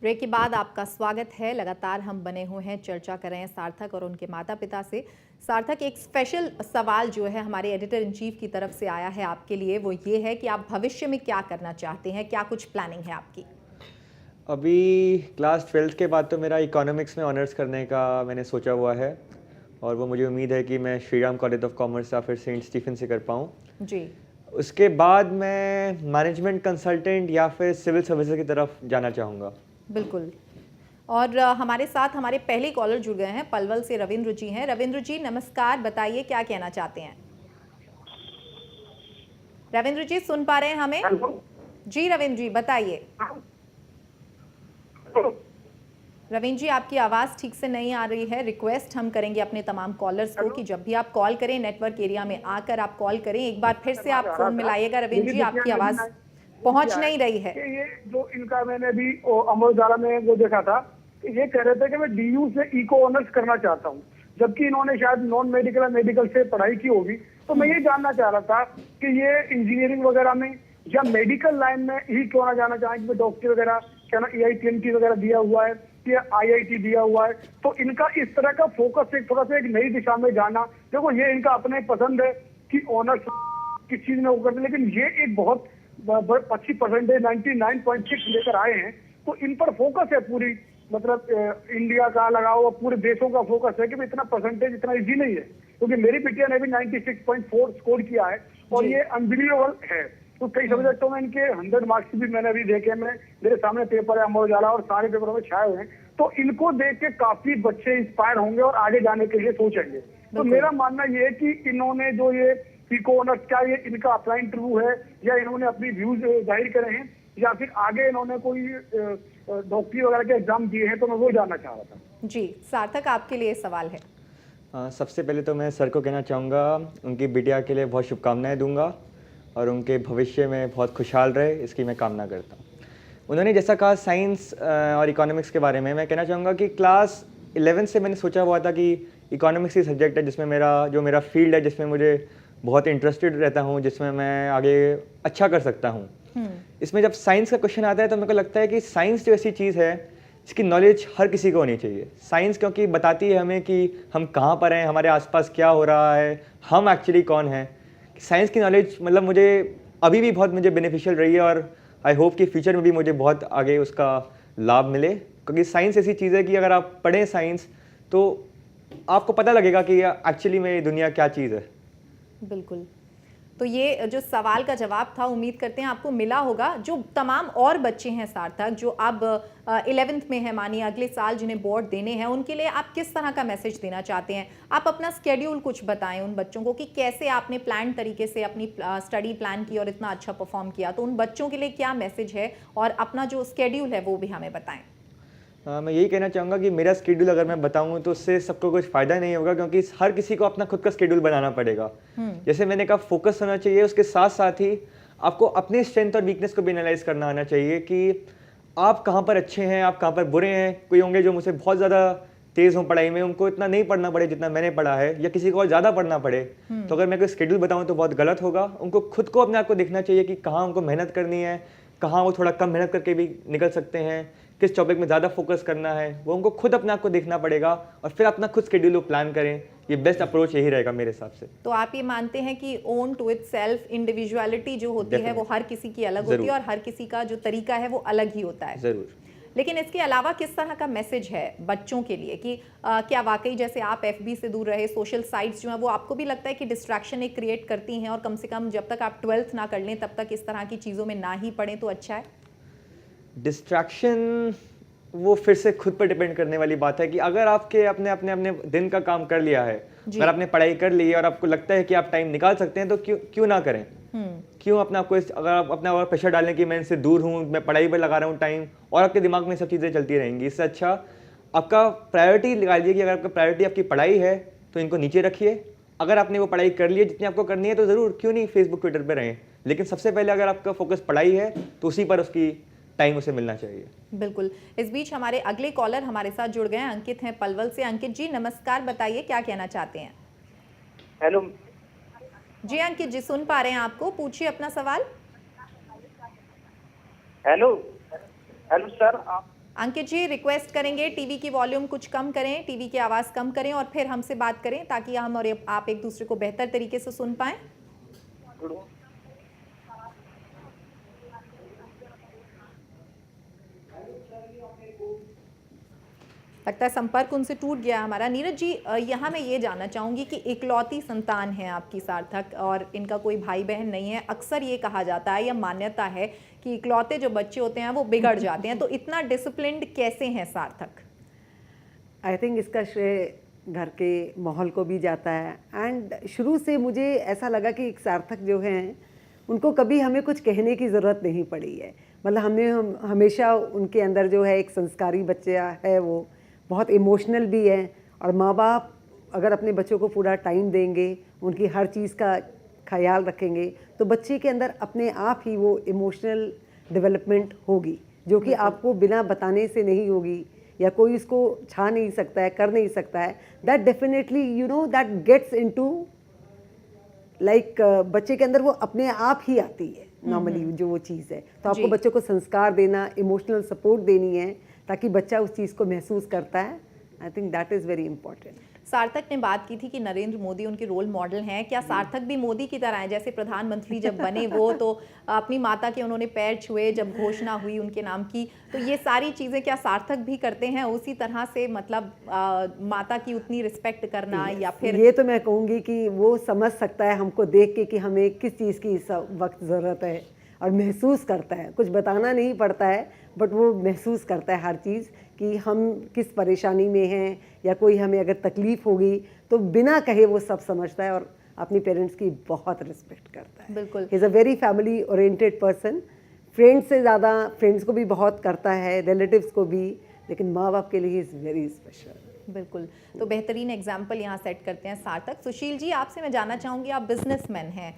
Break के बाद आपका स्वागत है। लगातार हम बने हुए हैं, चर्चा कर रहे हैं सार्थक और उनके माता पिता से। सार्थक, एक स्पेशल सवाल जो है हमारे एडिटर इन चीफ की तरफ से आया है आपके लिए, वो ये है कि आप भविष्य में क्या करना चाहते हैं, क्या कुछ प्लानिंग है आपकी? अभी क्लास 12th के बाद तो मेरा इकोनॉमिक्स में ऑनर्स करने का मैंने सोचा हुआ है और वो मुझे उम्मीद है कि मैं Shri Ram college of commerce या फिर सेंट स्टीफन से कर पाऊँ। जी। उसके बाद मैं मैनेजमेंट कंसल्टेंट या फिर सिविल सर्विसेज की तरफ जाना चाहूँगा। बिल्कुल। और हमारे साथ हमारे पहले कॉलर जुड़ गए हैं, पलवल से रविंद्र जी हैं। रविंद्र जी नमस्कार, बताइए क्या कहना चाहते हैं? रविंद्र जी सुन पा रहे हैं हमें? हेलो। जी रविंद्र जी बताइए। रविंद्र जी आपकी आवाज़ ठीक से नहीं आ रही है। रिक्वेस्ट हम करेंगे अपने तमाम कॉलर्स को कि जब भी आप कॉल करें नेटवर्क एरिया में आकर आप कॉल करें। एक बार फिर से आप फोन मिलाइएगा रविंद्र जी, आपकी आवाज़ पहुंच नहीं रही है। ये जो इनका मैंने भी अमर उजाला में वो देखा था, ये कह रहे थे कि मैं डीयू से इको ऑनर्स करना चाहता हूँ, जबकि इन्होंने शायद नॉन मेडिकल या मेडिकल से पढ़ाई की होगी। तो मैं ये जानना चाह रहा था कि ये इंजीनियरिंग वगैरह में या मेडिकल लाइन में ही क्यों ना जाना चाहें, कि डॉक्टर वगैरह क्या ना EITMT वगैरह दिया हुआ है या IIT दिया हुआ है। तो इनका इस तरह का फोकस एक थोड़ा सा एक नई दिशा में जाना, देखो ये इनका अपना ही पसंद है कि ऑनर्स किस चीज में वो करते, लेकिन ये एक बहुत अच्छी परसेंटेज 99.6 लेकर आए हैं। तो इन पर फोकस है पूरी, मतलब इंडिया का लगाओ और पूरे देशों का फोकस है कि इतना परसेंटेज इतना इजी नहीं है, क्योंकि मेरी बिटिया ने भी 96.4 स्कोर किया है और ये अनबिलीवेबल है। तो कई सब्जेक्टों में इनके 100 मार्क्स भी मैंने अभी देखे, मैं मेरे सामने पेपर है अमर उजाला और सारे पेपरों में छाए हुए हैं। तो इनको देख के काफी बच्चे इंस्पायर होंगे और आगे जाने के लिए सोचेंगे। तो मेरा मानना ये है कि इन्होंने जो ये इको ऑनर्स, क्या ये इनका अपना इंटरव्यू है या इन्होंने अपनी व्यूज जाहिर करे हैं या फिर आगे इन्होंने कोई डॉक्टरी वगैरह के एग्जाम दिए हैं, तो मैं वो जानना चाह रहा था। जी सार्थक, आपके लिए सवाल है। सबसे पहले तो मैं सर को कहना चाहूँगा, उनकी बिटिया के लिए बहुत शुभकामनाएं दूंगा और उनके भविष्य में बहुत खुशहाल रहे, इसकी मैं कामना करता हूँ। उन्होंने जैसा कहा साइंस और इकोनॉमिक्स के बारे में, मैं कहना चाहूँगा कि क्लास 11 से मैंने सोचा हुआ था कि इकोनॉमिक्स ही सब्जेक्ट है जिसमें मेरा फील्ड है, जिसमें मुझे बहुत इंटरेस्टेड रहता हूँ, जिसमें मैं आगे अच्छा कर सकता हूँ। इसमें जब साइंस का क्वेश्चन आता है तो मेरे को लगता है कि साइंस जो ऐसी चीज़ है जिसकी नॉलेज हर किसी को होनी चाहिए। साइंस क्योंकि बताती है हमें कि हम कहाँ पर हैं, हमारे आसपास क्या हो रहा है, हम एक्चुअली कौन हैं। साइंस की नॉलेज मतलब मुझे अभी भी बहुत बेनिफिशियल रही है और आई होप कि फ्यूचर में भी मुझे बहुत आगे उसका लाभ मिले, क्योंकि साइंस ऐसी चीज़ है कि अगर आप पढ़ें साइंस तो आपको पता लगेगा कि एक्चुअली में दुनिया क्या चीज़ है। बिल्कुल। तो ये जो सवाल का जवाब था, उम्मीद करते हैं आपको मिला होगा। जो तमाम और बच्चे हैं सार्थक, जो अब 11th में है, मानिए अगले साल जिन्हें बोर्ड देने हैं, उनके लिए आप किस तरह का मैसेज देना चाहते हैं? आप अपना स्केड्यूल कुछ बताएं उन बच्चों को कि कैसे आपने प्लान तरीके से अपनी स्टडी प्लान की और इतना अच्छा परफॉर्म किया। तो उन बच्चों के लिए क्या मैसेज है और अपना जो स्केड्यूल है वो भी हमें बताएं। मैं यही कहना चाहूँगा कि मेरा स्केड्यूल अगर मैं बताऊँ तो उससे सबको कुछ फ़ायदा नहीं होगा, क्योंकि हर किसी को अपना खुद का स्केड्यूल बनाना पड़ेगा। जैसे मैंने कहा फोकस होना चाहिए, उसके साथ साथ ही आपको अपने स्ट्रेंथ और वीकनेस को भी एनालाइज करना आना चाहिए कि आप कहाँ पर अच्छे हैं, आप कहाँ पर बुरे हैं। कोई होंगे जो मुझसे बहुत ज़्यादा तेज़ हों पढ़ाई में, उनको इतना नहीं पढ़ना पड़े जितना मैंने पढ़ा है, या किसी को और ज़्यादा पढ़ना पड़े। तो अगर मैं कोई स्केड्यूल बताऊँ तो बहुत गलत होगा। उनको खुद को अपने आप को देखना चाहिए कि कहाँ उनको मेहनत करनी है, कहाँ वो थोड़ा कम मेहनत करके भी निकल सकते हैं, किस टॉपिक में ज़्यादा फोकस करना है, वो उनको खुद अपने आप को देखना पड़ेगा और फिर अपना खुद स्केड्यूल प्लान करें। ये बेस्ट अप्रोच यही रहेगा मेरे हिसाब से। तो आप ये मानते हैं कि own to itself, individuality जो होती है वो हर किसी की अलग होती है और हर किसी का जो तरीका है वो अलग ही होता है। ज़रूर। लेकिन इसके अलावा किस तरह का मैसेज है बच्चों के लिए कि क्या वाकई जैसे आप FB से दूर रहे, सोशल साइट्स जो है वो आपको भी लगता है कि डिस्ट्रैक्शन एक क्रिएट करती हैं और कम से कम जब तक आप 12th ना कर लें तब तक इस तरह की चीज़ों में ना ही पढ़ें तो अच्छा है? डिस्ट्रैक्शन वो फिर से खुद पर डिपेंड करने वाली बात है कि अगर आपके अपने अपने अपने दिन का काम कर लिया है, अगर आपने पढ़ाई कर ली है और आपको लगता है कि आप टाइम निकाल सकते हैं, तो क्यों ना करें। क्यों अपना आपको अगर आप अपना और प्रेशर डालें कि मैं इनसे दूर हूँ, मैं पढ़ाई पर लगा रहा हूँ टाइम, और आपके दिमाग में सब चीज़ें चलती रहेंगी। इससे अच्छा आपका प्रायोरिटी निकालिए कि अगर आपका प्रायोरिटी आपकी पढ़ाई है तो इनको नीचे रखिए। अगर आपने वो पढ़ाई कर ली है जितनी आपको करनी है तो ज़रूर क्यों नहीं फेसबुक ट्विटर पर रहें, लेकिन सबसे पहले अगर आपका फोकस पढ़ाई है तो उसी पर उसकी टाइम उसे मिलना चाहिए। बिल्कुल। इस बीच हमारे अगले कॉलर हमारे साथ जुड़ गए हैं, अंकित हैं पलवल से। अंकित जी नमस्कार, बताइए क्या कहना चाहते हैं? हेलो जी अंकित जी सुन पा रहे हैं आपको, पूछिए अपना सवाल। हेलो हेलो सर, आप अंकित जी रिक्वेस्ट करेंगे टीवी की वॉल्यूम कुछ कम करें, टीवी की आवाज़ कम करें और फिर हमसे बात करें ताकि हम और आप एक दूसरे को बेहतर तरीके से सुन पाएं। लगता है संपर्क उनसे टूट गया हमारा। नीरज जी, यहाँ मैं ये जानना चाहूँगी कि इकलौती संतान है आपकी सार्थक और इनका कोई भाई बहन नहीं है। अक्सर ये कहा जाता है या मान्यता है कि इकलौते जो बच्चे होते हैं वो बिगड़ जाते हैं, तो इतना डिसिप्लिन्ड कैसे हैं सार्थक? आई थिंक इसका श्रेय घर के माहौल को भी जाता है। एंड शुरू से मुझे ऐसा लगा कि एक सार्थक जो हैं उनको कभी हमें कुछ कहने की ज़रूरत नहीं पड़ी है। मतलब हम हमेशा उनके अंदर जो है एक संस्कारी बच्चा है, वो बहुत इमोशनल भी है। और माँ बाप अगर अपने बच्चों को पूरा टाइम देंगे, उनकी हर चीज़ का ख्याल रखेंगे, तो बच्चे के अंदर अपने आप ही वो इमोशनल डेवलपमेंट होगी, जो कि आपको बिना बताने से नहीं होगी या कोई इसको छा नहीं सकता है, कर नहीं सकता है। That definitely that gets into like बच्चे के अंदर वो अपने आप ही आती है नॉर्मली जो वो चीज़ है। तो आपको बच्चों को संस्कार देना, इमोशनल सपोर्ट देनी है ताकि बच्चा उस चीज़ को महसूस करता है। I think that is very important. सार्थक ने बात की थी कि नरेंद्र मोदी उनके रोल मॉडल हैं। क्या सार्थक भी मोदी की तरह हैं? जैसे प्रधानमंत्री जब बने वो तो अपनी माता के उन्होंने पैर छुए जब घोषणा हुई उनके नाम की, तो ये सारी चीज़ें क्या सार्थक भी करते हैं उसी तरह से? मतलब माता की उतनी रिस्पेक्ट करना या फिर ये तो मैं कहूँगी कि वो समझ सकता है हमको देख के कि हमें किस चीज़ की इस वक्त ज़रूरत है और महसूस करता है। कुछ बताना नहीं पड़ता है बट वो महसूस करता है हर चीज़ कि हम किस परेशानी में हैं या कोई हमें अगर तकलीफ़ होगी तो बिना कहे वो सब समझता है और अपनी पेरेंट्स की बहुत रिस्पेक्ट करता है। बिल्कुल। He is a very family oriented person. Friends से ज़्यादा फ्रेंड्स को भी बहुत करता है, रिलेटिव्स को भी, लेकिन माँ बाप के लिए इज़ वेरी स्पेशल। बिल्कुल, तो बेहतरीन एग्जाम्पल यहाँ सेट करते हैं सार्थक। सुशील जी, आपसे मैं जानना चाहूँगी, आप बिजनेसमैन हैं।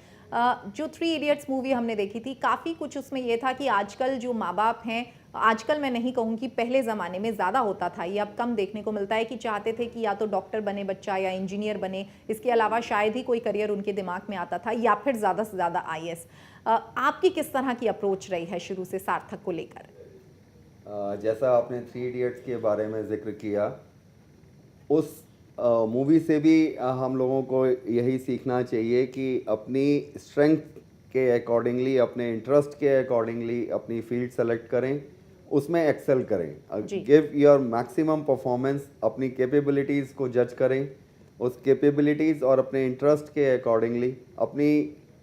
जो 3 इडियट्स मूवी हमने देखी थी, काफ़ी कुछ उसमें ये था कि आजकल जो माँ बाप हैं, आजकल मैं नहीं कहूँगी, पहले ज़माने में ज़्यादा होता था, ये अब कम देखने को मिलता है कि चाहते थे कि या तो डॉक्टर बने बच्चा या इंजीनियर बने, इसके अलावा शायद ही कोई करियर उनके दिमाग में आता था, या फिर ज़्यादा से ज़्यादा IAS। आपकी किस तरह की अप्रोच रही है शुरू से सार्थक को लेकर? जैसा आपने 3 इडियट्स के बारे में जिक्र किया, उस मूवी से भी हम लोगों को यही सीखना चाहिए कि अपनी स्ट्रेंथ के अकॉर्डिंगली, अपने इंटरेस्ट के अकॉर्डिंगली अपनी फील्ड सेलेक्ट करें, उसमें एक्सेल करें, गिव योर मैक्सिमम परफॉर्मेंस, अपनी कैपेबिलिटीज़ को जज करें, उस कैपेबिलिटीज़ और अपने इंटरेस्ट के अकॉर्डिंगली अपनी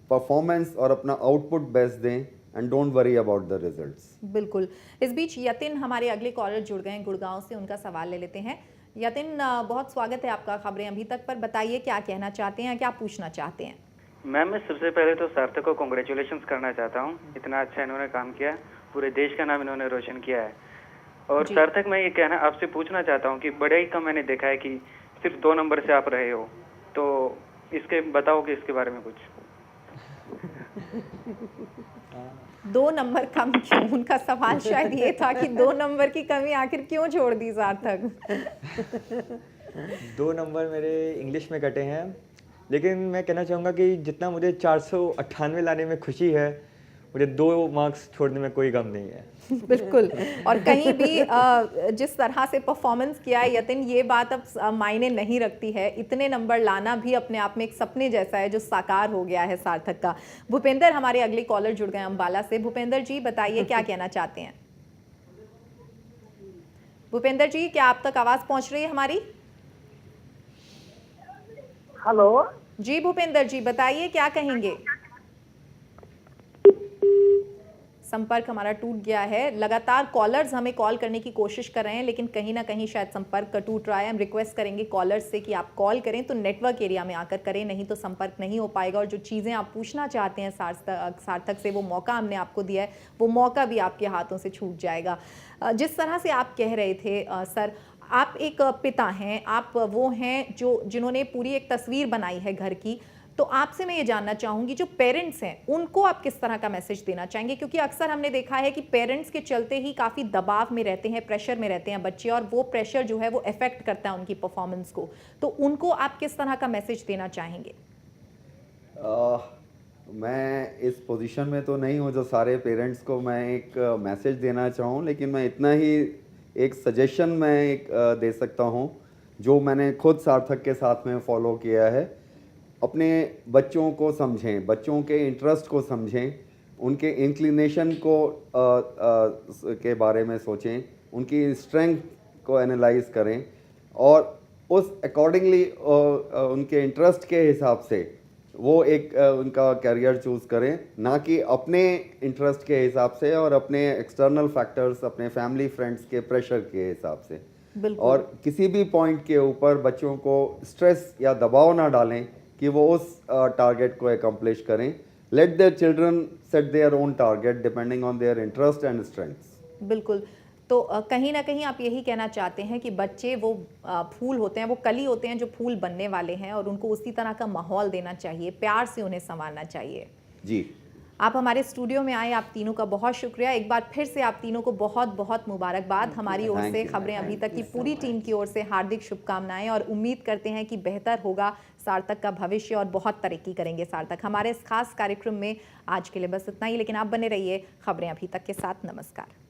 परफॉर्मेंस और अपना आउटपुट बेस्ट दें and don't worry about the results. बिल्कुल। इस बीच यतिन हमारे अगले कॉलर जुड़ गए हैं गुड़गांव से, उनका सवाल ले लेते हैं। यतिन, बहुत स्वागत है आपका खबरें अभी तक पर। बताइए क्या कहना चाहते हैं, क्या पूछना चाहते हैं? मैम, मैं सबसे पहले तो सार्थक को कॉन्ग्रेचुलेशंस करना चाहता हूँ। इतना अच्छा इन्होंने काम किया है, पूरे देश का नाम इन्होंने रोशन किया है। और सार्थक, मैं ये कहना आपसे पूछना चाहता हूँ कि बड़े ही कम मैंने देखा है कि सिर्फ 2 नंबर से आप रहे हो, तो इसके बताओ कि इसके बारे में कुछ। 2 नंबर कम क्यों? उनका सवाल शायद ये था कि 2 नंबर की कमी आखिर क्यों छोड़ दी सार्थक? 2 नंबर मेरे इंग्लिश में कटे हैं, लेकिन मैं कहना चाहूँगा कि जितना मुझे 498 लाने में खुशी है, मुझे 2 मार्क्स छोड़ने में कोई गम नहीं है। बिल्कुल। और कहीं भी जिस तरह से परफॉर्मेंस किया है यतिन, ये बात अब मायने नहीं रखती है। इतने नंबर लाना भी अपने आप में एक सपने जैसा है जो साकार हो गया है सार्थक का। भूपेंद्र हमारे अगले कॉलर जुड़ गए अंबाला से। भूपेंद्र जी, बताइए क्या कहना चाहते हैं? भूपेंद्र जी, क्या आप तक आवाज पहुंच रही है हमारी? हेलो जी भूपेंद्र जी, बताइए क्या कहेंगे? संपर्क हमारा टूट गया है। लगातार कॉलर्स हमें कॉल करने की कोशिश कर रहे हैं, लेकिन कहीं ना कहीं शायद संपर्क टूट रहा है। हम रिक्वेस्ट करेंगे कॉलर्स से कि आप कॉल करें तो नेटवर्क एरिया में आकर करें, नहीं तो संपर्क नहीं हो पाएगा। और जो चीज़ें आप पूछना चाहते हैं सार्थक से, वो मौका हमने आपको दिया है, वो मौका भी आपके हाथों से छूट जाएगा। जिस तरह से आप कह रहे थे सर, आप एक पिता हैं, आप वो हैं जिन्होंने पूरी एक तस्वीर बनाई है घर की। तो आपसे मैं ये जानना चाहूँगी, जो पेरेंट्स हैं उनको आप किस तरह का मैसेज देना चाहेंगे? क्योंकि अक्सर हमने देखा है कि पेरेंट्स के चलते ही काफ़ी दबाव में रहते हैं, प्रेशर में रहते हैं बच्चे, और वो प्रेशर जो है वो अफेक्ट करता है उनकी परफॉर्मेंस को। तो उनको आप किस तरह का मैसेज देना चाहेंगे? मैं इस पोजीशन में तो नहीं हूँ जो सारे पेरेंट्स को मैं एक मैसेज देना चाहूँ, लेकिन मैं इतना ही एक सजेशन मैं एक दे सकता हूँ जो मैंने खुद सार्थक के साथ में फॉलो किया है। अपने बच्चों को समझें, बच्चों के इंटरेस्ट को समझें, उनके इंक्लिनेशन को के बारे में सोचें, उनकी स्ट्रेंथ को एनालाइज करें और उस अकॉर्डिंगली उनके इंटरेस्ट के हिसाब से वो एक उनका करियर चूज़ करें, ना कि अपने इंटरेस्ट के हिसाब से और अपने एक्सटर्नल फैक्टर्स, अपने फैमिली फ्रेंड्स के प्रेशर के हिसाब से। बिल्कुल। और किसी भी पॉइंट के ऊपर बच्चों को स्ट्रेस या दबाव ना डालें कि वो उस टारगेट को एकम्प्लिश करें। Let their children set their own target depending on their interest and strengths. बिल्कुल। तो कहीं ना कहीं आप यही कहना चाहते हैं कि बच्चे वो फूल होते हैं, वो कली होते हैं जो फूल बनने वाले हैं, और उनको उसी तरह का माहौल देना चाहिए, प्यार से उन्हें संवारना चाहिए। जी, आप हमारे स्टूडियो में आए, आप तीनों का बहुत शुक्रिया। एक बार फिर से आप तीनों को बहुत बहुत मुबारकबाद। हमारी ओर से, खबरें अभी तक की पूरी टीम की ओर से हार्दिक शुभकामनाएं, और उम्मीद करते हैं कि बेहतर होगा सार्थक का भविष्य और बहुत तरक्की करेंगे सार्थक। हमारे इस खास कार्यक्रम में आज के लिए बस इतना ही, लेकिन आप बने रहिए खबरें अभी तक के साथ। नमस्कार।